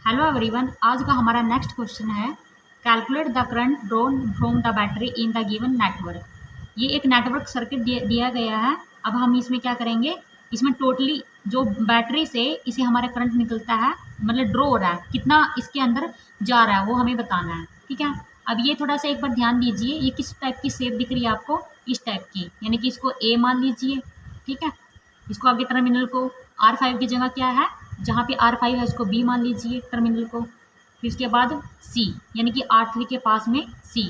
Hello everyone, आज का हमारा नेक्स्ट क्वेश्चन है calculate the current drawn from the battery in the given network. ये एक नेटवर्क सर्किट दिया गया है। अब हम इसमें क्या करेंगे, इसमें टोटली जो बैटरी से इसे हमारा करंट निकलता है, मतलब ड्रॉ हो रहा है, कितना इसके अंदर जा रहा है वो हमें बताना है। ठीक है, अब ये थोड़ा सा एक बार ध्यान दीजिए, ये किस टाइप की शेप दिख रही है आपको, इस टाइप की, यानी कि इसको ए मान लीजिए। ठीक है, इसको आगे टर्मिनल को R5 की जगह क्या है, जहाँ पे R5 है उसको B मान लीजिए टर्मिनल को। फिर उसके बाद C, यानी कि R3 के पास में C,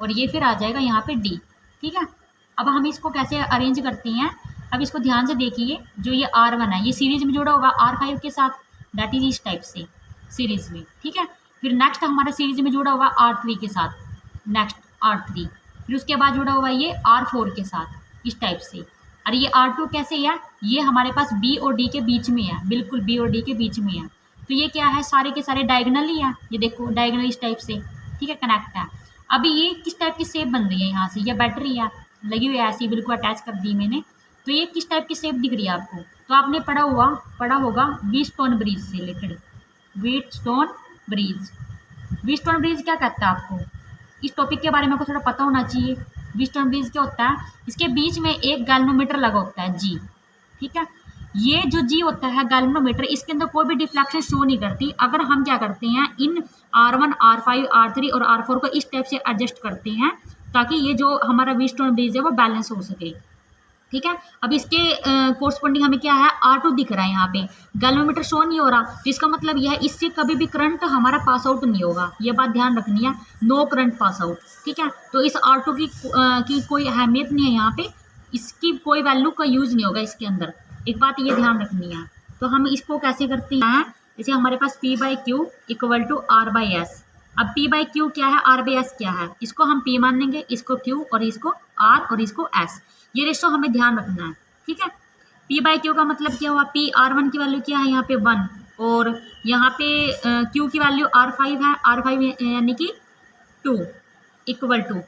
और ये फिर आ जाएगा यहाँ पे D। ठीक है, अब हम इसको कैसे अरेंज करते हैं, अब इसको ध्यान से देखिए। जो ये R1 है ये सीरीज में जुड़ा होगा R5 के साथ, दैट इज इस टाइप से सीरीज में। ठीक है, फिर नेक्स्ट हमारा सीरीज में जुड़ा होगा R3 के साथ, नेक्स्ट R3, फिर उसके बाद जुड़ा हुआ ये R4 के साथ इस टाइप से। और ये R2 कैसे है, ये हमारे पास B और D के बीच में है, बिल्कुल B और D के बीच में है। तो ये क्या है, सारे के सारे डायगोनल ही है, ये देखो डायगोनल इस टाइप से। ठीक है, कनेक्ट है। अभी ये किस टाइप की शेप बन रही है, यहाँ से ये बैटरी है लगी हुई है ऐसी, बिल्कुल अटैच कर दी मैंने। तो ये किस टाइप की शेप दिख रही है आपको, तो आपने पढ़ा होगा व्हीटस्टोन ब्रिज से रिलेटेड। व्हीटस्टोन ब्रिज क्या कहता है, आपको इस टॉपिक के बारे में आपको थोड़ा पता होना चाहिए। व्हीटस्टोन ब्रिज क्या होता है, इसके बीच में एक गैल्वेनोमीटर लगा होता है जी। ठीक है, ये जो जी होता है गैल्वेनोमीटर, इसके अंदर कोई भी डिफ्लेक्शन शो नहीं करती। अगर हम क्या करते हैं, इन R1, R5, R3 और R4 को इस टाइप से एडजस्ट करते हैं ताकि ये जो हमारा व्हीटस्टोन ब्रिज है वो बैलेंस हो सके। ठीक है, अब इसके कोरस्पॉन्डिंग हमें क्या है, R2 दिख रहा है, यहाँ पे गैल्वेनोमीटर शो नहीं हो रहा, तो इसका मतलब यह है इससे कभी भी करंट हमारा पास आउट नहीं होगा। ये बात ध्यान रखनी है, नो करंट पास आउट। ठीक है, तो इस R2 की कोई अहमियत नहीं है यहाँ पे, इसकी कोई वैल्यू का यूज नहीं होगा इसके अंदर, एक बात ये ध्यान रखनी है। तो हम इसको कैसे करते हैं, जैसे हमारे पास P/Q इक्वल टू R/S। अब P/Q क्या है, R/S क्या है, इसको हम P मान लेंगे, इसको Q और इसको R और इसको S। ये रेशो हमें ध्यान रखना है। ठीक है, P/Q का मतलब क्या हुआ, R1 की वैल्यू क्या है यहाँ पे 1, और यहाँ पे Q की वैल्यू R5 है, R5 यानी कि 2 इक्वल टू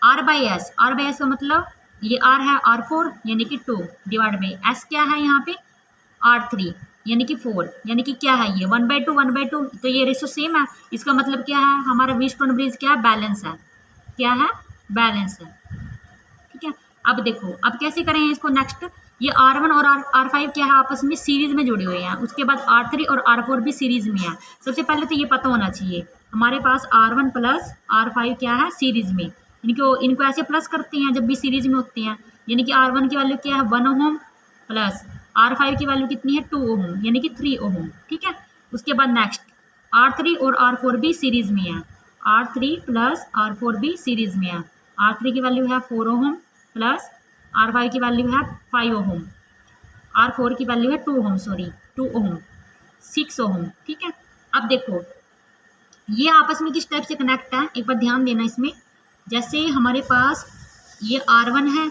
R/S। R/S का मतलब ये R है R4 यानी कि 2 डिवाइड बाई S क्या है यहाँ पे R3 यानी कि 4, यानी कि क्या है ये 1/2 1/2। तो ये रेशो सेम है, इसका मतलब क्या है, हमारा व्हीटस्टोन ब्रिज क्या है, बैलेंस है। क्या है, बैलेंस है। ठीक है, अब देखो अब कैसे करें इसको नेक्स्ट। ये R1 और R5 क्या है, आपस में सीरीज में जुड़े हुए हैं, उसके बाद R3 और R4 भी सीरीज में है। सबसे पहले तो ये पता होना चाहिए हमारे पास R1 प्लस R5 क्या है, सीरीज में, यानी कि इनको ऐसे प्लस करते हैं जब भी सीरीज में होते हैं, यानी कि R1 की वैल्यू क्या है 1 ओम प्लस R5 की वैल्यू कितनी है 2 ओम, यानी कि 3 ओम। ठीक है, उसके बाद नेक्स्ट R3 और R4 भी सीरीज में है, R3 प्लस R4 भी सीरीज में है। R3 की वैल्यू है 4 ओम प्लस R5 की वैल्यू है 5 ओम, R4 की वैल्यू है 2 ओम, 6 ओम। ठीक है, अब देखो ये आपस में किस टाइप से कनेक्ट है, एक बार ध्यान देना इसमें। जैसे हमारे पास ये R1 है,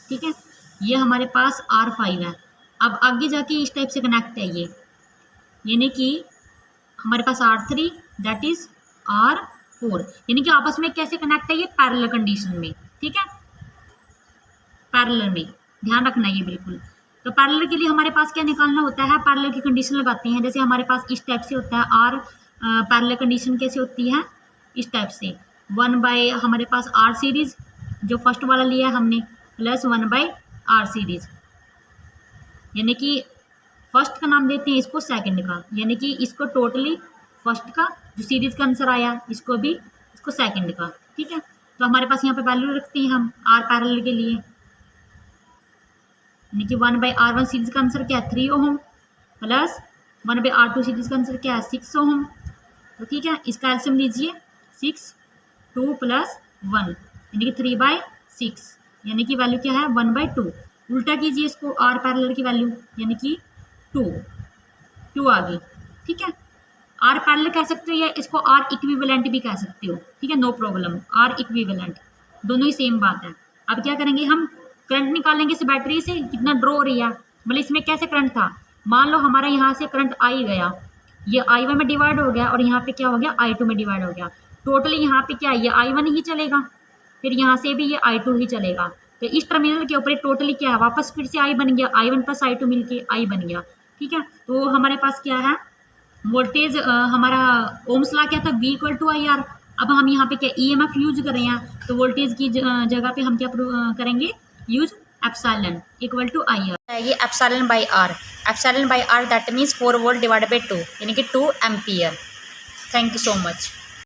ठीक है, ये हमारे पास R5 है, अब आगे जाके इस टाइप से कनेक्ट है ये, यानी कि हमारे पास R3 दैट इज R4, यानी कि आपस में कैसे कनेक्ट है, ये पैरेलल कंडीशन में। ठीक है, पैरेलल में ध्यान रखना ये बिल्कुल। तो पैरेलल के लिए हमारे पास क्या निकालना होता है, पैरेलल की कंडीशन लगाते हैं। जैसे हमारे पास इस टाइप से होता है R, पैरेलल कंडीशन कैसे होती है, इस टाइप से 1 हमारे पास R सीरीज जो फर्स्ट वाला लिया है हमने, प्लस 1 R सीरीज, यानी कि फर्स्ट का नाम देते हैं इसको सेकंड का, यानी कि इसको टोटली फर्स्ट का जो सीरीज का आंसर आया इसको भी, इसको सेकंड का। ठीक है, तो हमारे पास यहाँ पे वैल्यू रखते हैं हम R पैरेलल के लिए, यानी कि 1/R1 सीरीज का आंसर क्या है 3 ओम प्लस 1/R2 सीरीज का आंसर क्या है 6 ओम। तो ठीक है, इसका एलसीएम लीजिए 6 2 प्लस 1 यानी कि 3/6, यानी कि वैल्यू क्या है 1/2। उल्टा कीजिए इसको, R पैरेलल की वैल्यू यानी कि 2 आ गई। ठीक है, R पैरेलल कह सकते हो या इसको R इक्विवेलेंट भी कह सकते हो। ठीक है, नो प्रॉब्लम, R इक्विवेलेंट दोनों ही सेम बात है। अब क्या करेंगे, हम करंट निकालेंगे इस बैटरी से, कितना ड्रॉ हो रही है, मतलब इसमें कैसे करंट था, मान लो हमारा यहाँ से करंट आई गया, ये I1 में डिवाइड हो गया और यहाँ पे क्या हो गया I2 में डिवाइड हो गया। टोटली यहाँ पे क्या ये I1 ही चलेगा, फिर यहाँ से भी ये I2 ही चलेगा। तो इस टर्मिनल के ऊपर टोटली क्या है, वापस फिर से I बन गया, I1 प्लस I2 मिलके I बन गया। ठीक है, तो हमारे पास क्या है वोल्टेज हमारा ओम्स लॉ क्या था, V equal to I R. अब हम यहाँ पे क्या EMF यूज कर रहे हैं, तो वोल्टेज की जगह पे हम क्या करेंगे, use epsilon equal to I R. ये epsilon by R, epsilon by R that means 4 volt divide by 2 यानी कि 2 ampere. Thank you so much.